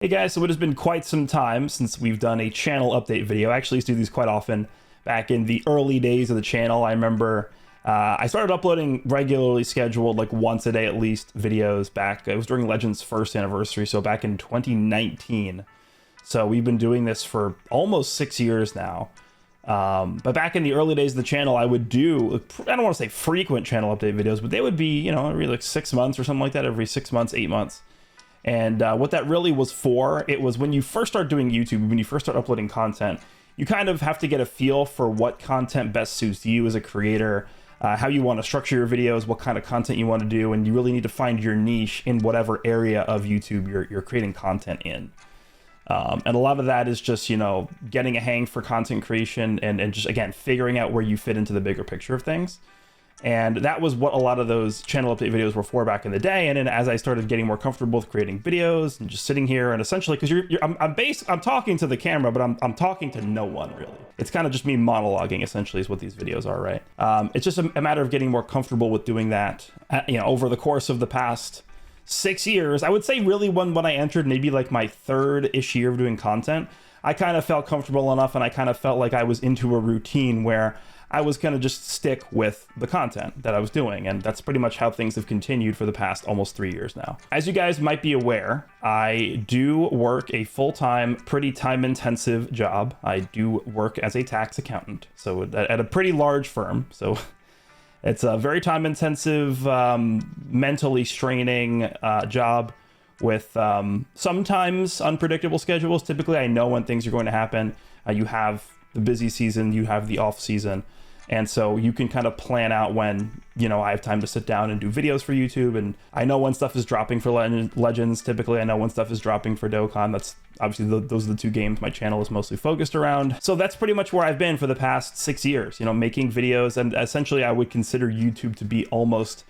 Hey guys, so it has been quite some time since we've done a channel update video. I actually used to do these quite often back in the early days of the channel. I remember I started uploading regularly scheduled, like once a day at least, videos back. It was during Legend's first anniversary, so back in 2019. So we've been doing this for almost 6 years now. But back in the early days of the channel, I would do, I don't want to say frequent channel update videos, but they would be, you know, every like 6 months or something like that, every 6 months, 8 months. And what that really was for, it was when you first start doing YouTube, when you first start uploading content, you kind of have to get a feel for what content best suits you as a creator, how you want to structure your videos, what kind of content you want to do, and you really need to find your niche in whatever area of YouTube you're creating content in. And a lot of that is just, you know, getting a hang for content creation and just, again, figuring out where you fit into the bigger picture of things. And that was what a lot of those channel update videos were for back in the day. And then as I started getting more comfortable with creating videos and just sitting here and essentially, because I'm talking to the camera, but I'm talking to no one really. It's kind of just me monologuing essentially is what these videos are, right? It's just a matter of getting more comfortable with doing that, you know, over the course of the past 6 years. I would say really when I entered maybe like my third-ish year of doing content, I kind of felt comfortable enough and I kind of felt like I was into a routine where I was going to just stick with the content that I was doing. And that's pretty much how things have continued for the past almost 3 years now. As you guys might be aware, I do work a full-time, pretty time-intensive job. I do work as a tax accountant, so at a pretty large firm. So it's a very time-intensive, mentally straining job with sometimes unpredictable schedules. Typically, I know when things are going to happen. You have the busy season, you have the off season. And so you can kind of plan out when, you know, I have time to sit down and do videos for YouTube. And I know when stuff is dropping for Legends. Typically, I know when stuff is dropping for Dokkan. That's obviously those are the two games my channel is mostly focused around. So that's pretty much where I've been for the past 6 years, you know, making videos. And essentially, I would consider YouTube to be almost,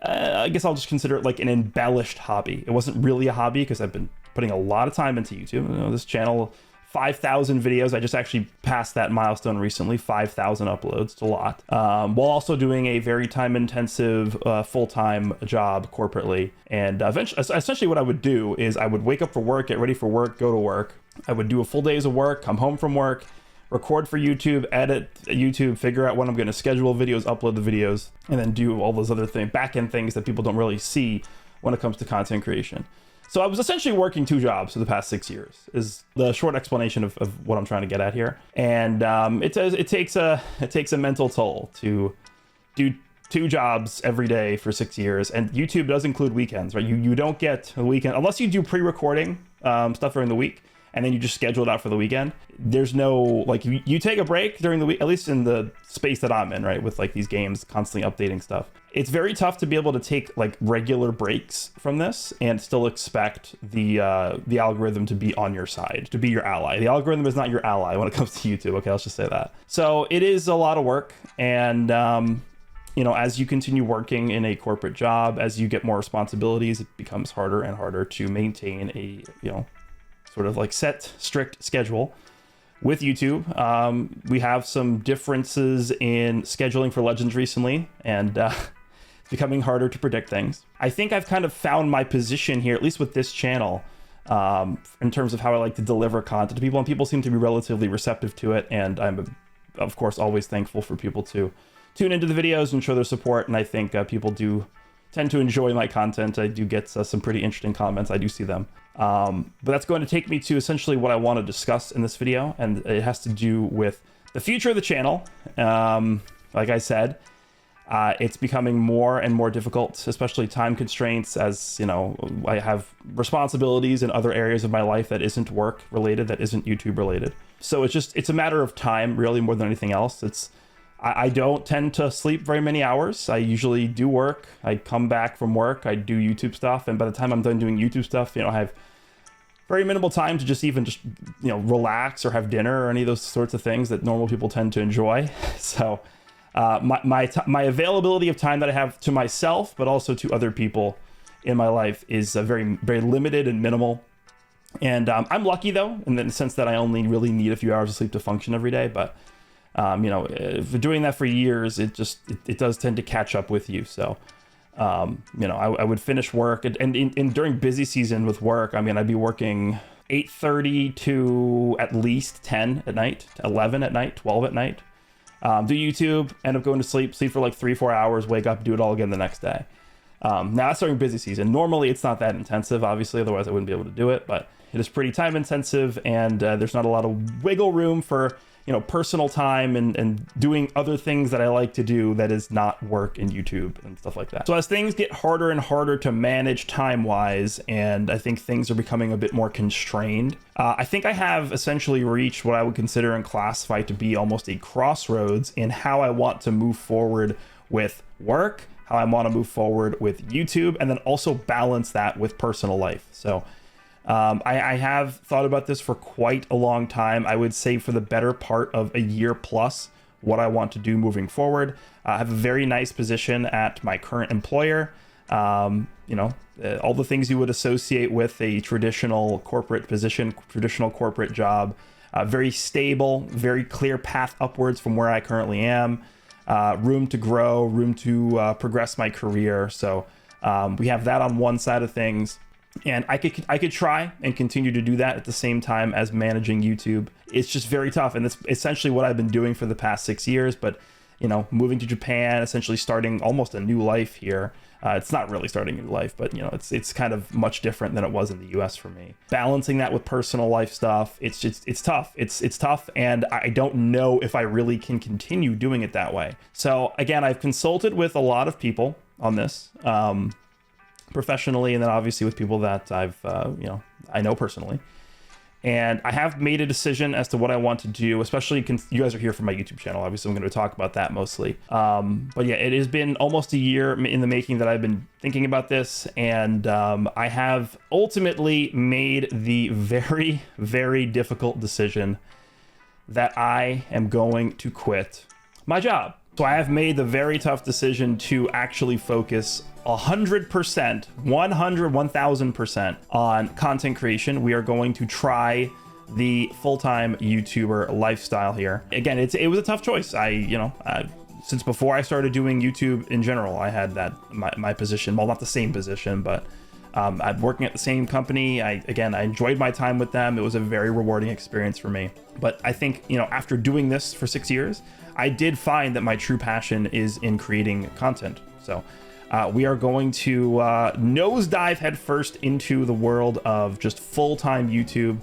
I guess I'll just consider it like an embellished hobby. It wasn't really a hobby because I've been putting a lot of time into YouTube. You know, this channel, 5,000 videos. I just actually passed that milestone recently, 5,000 uploads. It's a lot. While also doing a very time-intensive full-time job corporately. And essentially what I would do is I would wake up for work, get ready for work, go to work. I would do a full days of work, come home from work, record for YouTube, edit YouTube, figure out when I'm going to schedule videos, upload the videos, and then do all those other back-end things that people don't really see when it comes to content creation. So I was essentially working 2 jobs for the past 6 years is the short explanation of what I'm trying to get at here. And it takes a mental toll to do 2 jobs every day for 6 years. And YouTube does include weekends, right? You don't get a weekend unless you do pre-recording stuff during the week and then you just schedule it out for the weekend. There's no, like, you take a break during the week, at least in the space that I'm in, right? With like these games constantly updating stuff. It's very tough to be able to take like regular breaks from this and still expect the algorithm to be on your side, to be your ally. The algorithm is not your ally when it comes to YouTube. Okay, let's just say that. So it is a lot of work. And, you know, as you continue working in a corporate job, as you get more responsibilities, it becomes harder and harder to maintain a, you know, sort of like set, strict schedule. With YouTube, we have some differences in scheduling for Legends recently, and it's becoming harder to predict things. I think I've kind of found my position here, at least with this channel, in terms of how I like to deliver content to people, and people seem to be relatively receptive to it, and I'm, of course, always thankful for people to tune into the videos and show their support, and I think people do tend to enjoy my content. I do get some pretty interesting comments. I do see them. But that's going to take me to essentially what I want to discuss in this video, and it has to do with the future of the channel. Like I said, it's becoming more and more difficult, especially time constraints, as you know, I have responsibilities in other areas of my life that isn't work related, that isn't YouTube related. So it's a matter of time, really, more than anything else. I don't tend to sleep very many hours. I usually do work. I come back from work, I do YouTube stuff, and by the time I'm done doing YouTube stuff, you know, I have very minimal time to just, you know, relax or have dinner or any of those sorts of things that normal people tend to enjoy. So my availability of time that I have to myself, but also to other people in my life, is very, very limited and minimal. And I'm lucky though, in the sense that I only really need a few hours of sleep to function every day, but you know, for doing that for years, it does tend to catch up with you. So you know, I would finish work and during busy season with work, I mean, I'd be working 8:30 to at least 10 at night, 11 at night, 12 at night. Do YouTube, end up going to sleep for like 3-4 hours, wake up, do it all again the next day. Now it's during busy season. Normally it's not that intensive, obviously, otherwise I wouldn't be able to do it, but it is pretty time intensive, and there's not a lot of wiggle room for, you know, personal time and doing other things that I like to do that is not work and YouTube and stuff like that. So as things get harder and harder to manage time-wise, and I think things are becoming a bit more constrained, I think I have essentially reached what I would consider and classify to be almost a crossroads in how I want to move forward with work, how I want to move forward with YouTube, and then also balance that with personal life. So I have thought about this for quite a long time. I would say for the better part of a year plus, what I want to do moving forward. I have a very nice position at my current employer. You know, all the things you would associate with a traditional corporate position, traditional corporate job. Very stable, very clear path upwards from where I currently am. Room to grow, room to progress my career. So we have that on one side of things. And I could try and continue to do that at the same time as managing YouTube. It's just very tough, and that's essentially what I've been doing for the past 6 years. But, you know, moving to Japan, essentially starting almost a new life here. It's not really starting a new life, but, you know, it's kind of much different than it was in the US for me. Balancing that with personal life stuff, it's tough. It's tough, and I don't know if I really can continue doing it that way. So again, I've consulted with a lot of people on this. Professionally, and then obviously with people that I've, you know, I know personally. And I have made a decision as to what I want to do, especially you guys are here for my YouTube channel. Obviously, I'm going to talk about that mostly. But yeah, it has been almost a year in the making that I've been thinking about this. And I have ultimately made the very, very difficult decision that I am going to quit my job. So I have made the very tough decision to actually focus 100%, 1000% on content creation. We are going to try the full-time YouTuber lifestyle here. Again, it was a tough choice. Since before I started doing YouTube in general, I had that my position, well, not the same position, but I'm working at the same company. I enjoyed my time with them. It was a very rewarding experience for me. But I think, you know, after doing this for 6 years, I did find that my true passion is in creating content. So we are going to nosedive headfirst into the world of just full-time YouTube.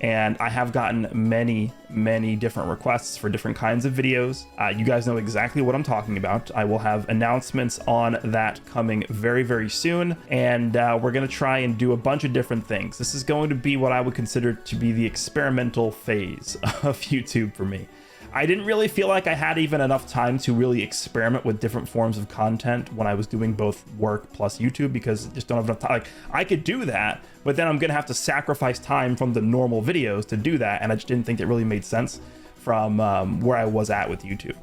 And I have gotten many, many different requests for different kinds of videos. You guys know exactly what I'm talking about. I will have announcements on that coming very, very soon. And we're going to try and do a bunch of different things. This is going to be what I would consider to be the experimental phase of YouTube for me. I didn't really feel like I had even enough time to really experiment with different forms of content when I was doing both work plus YouTube, because I just don't have enough time. Like, I could do that, but then I'm gonna have to sacrifice time from the normal videos to do that, and I just didn't think it really made sense from where I was at with YouTube.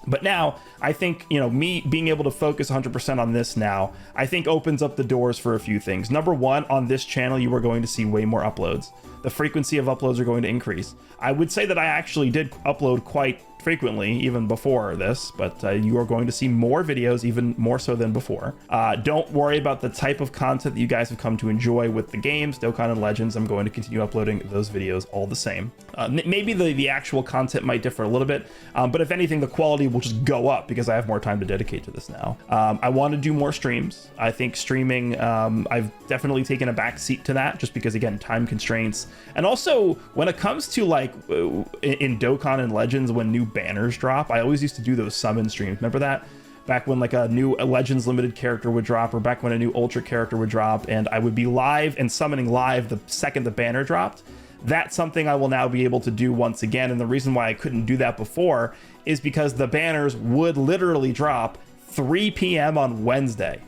But now, I think, you know, me being able to focus 100% on this now, I think opens up the doors for a few things. Number one, on this channel, you are going to see way more uploads. The frequency of uploads are going to increase. I would say that I actually did upload quite frequently, even before this, but you are going to see more videos, even more so than before. Don't worry about the type of content that you guys have come to enjoy with the games, Dokkan and Legends. I'm going to continue uploading those videos all the same. Maybe the actual content might differ a little bit, but if anything, the quality will just go up because I have more time to dedicate to this now. I want to do more streams. I think streaming, I've definitely taken a back seat to that, just because, again, time constraints. And also, when it comes to, like, in Dokkan and Legends, when new banners drop, I always used to do those summon streams. Remember that? Back when, like, a new Legends limited character would drop, or back when a new Ultra character would drop, and I would be live and summoning live the second the banner dropped. That's something I will now be able to do once again, and the reason why I couldn't do that before is because the banners would literally drop 3 p.m. on Wednesday.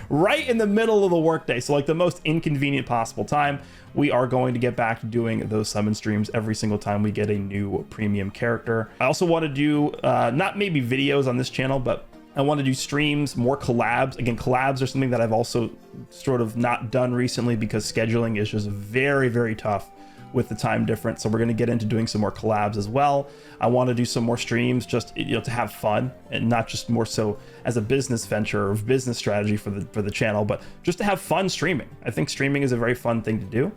Right in the middle of the workday, so like the most inconvenient possible time. We are going to get back to doing those summon streams every single time we get a new premium character. I also want to do not maybe videos on this channel, but I want to do streams, more collabs. Again, collabs are something that I've also sort of not done recently because scheduling is just very, very tough with the time difference. So we're going to get into doing some more collabs as well. I want to do some more streams, just, you know, to have fun, and not just more so as a business venture or business strategy for the channel, but just to have fun streaming. I think streaming is a very fun thing to do.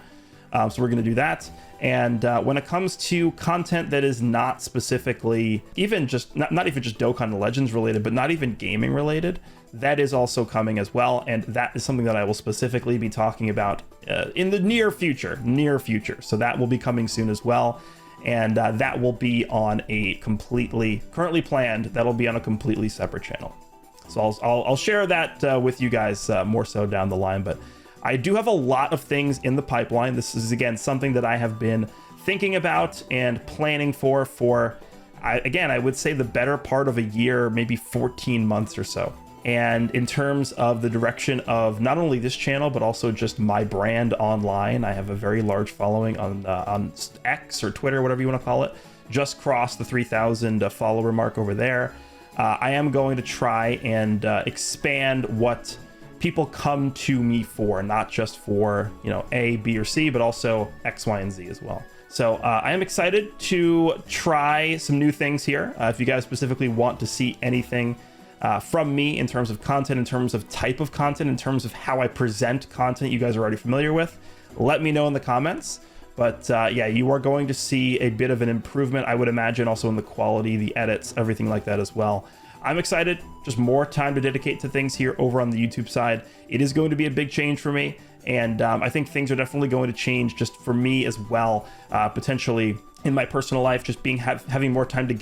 So we're going to do that. And when it comes to content that is not specifically even just not even just Dokkan and Legends related, but not even gaming related, that is also coming as well. And that is something that I will specifically be talking about in the near future. So that will be coming soon as well. And that will be on a currently planned, that'll be on a completely separate channel. So I'll share that with you guys more so down the line. But I do have a lot of things in the pipeline. This is, again, something that I have been thinking about and planning for I would say the better part of a year, maybe 14 months or so. And in terms of the direction of not only this channel, but also just my brand online, I have a very large following on X or Twitter, whatever you want to call it. Just crossed the 3,000 follower mark over there. I am going to try and expand what people come to me for, not just for, A, B, or C, but also X, Y, and Z as well. So I am excited to try some new things here. If you guys specifically want to see anything from me in terms of content, in terms of type of content, in terms of how I present content you guys are already familiar with, let me know in the comments. But yeah, you are going to see a bit of an improvement, I would imagine, also in the quality, the edits, everything like that as well. I'm excited, just more time to dedicate to things here over on the YouTube side. It is going to be a big change for me, and I think things are definitely going to change just for me as well, potentially in my personal life, just having more time to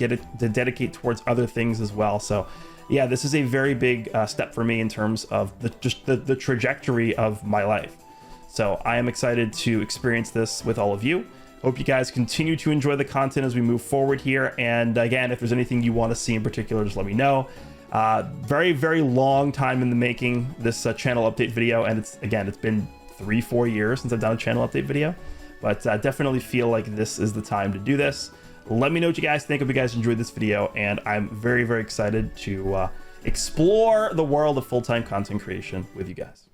dedicate towards other things as well. So yeah, this is a very big step for me in terms of the trajectory of my life. So I am excited to experience this with all of you. Hope you guys continue to enjoy the content as we move forward here. And again, if there's anything you want to see in particular, just let me know. Very, very long time in the making, this channel update video. And it's been 3-4 years since I've done a channel update video, but definitely feel like this is the time to do this. Let me know what you guys think. Hope you guys enjoyed this video, and I'm very, very excited to explore the world of full-time content creation with you guys.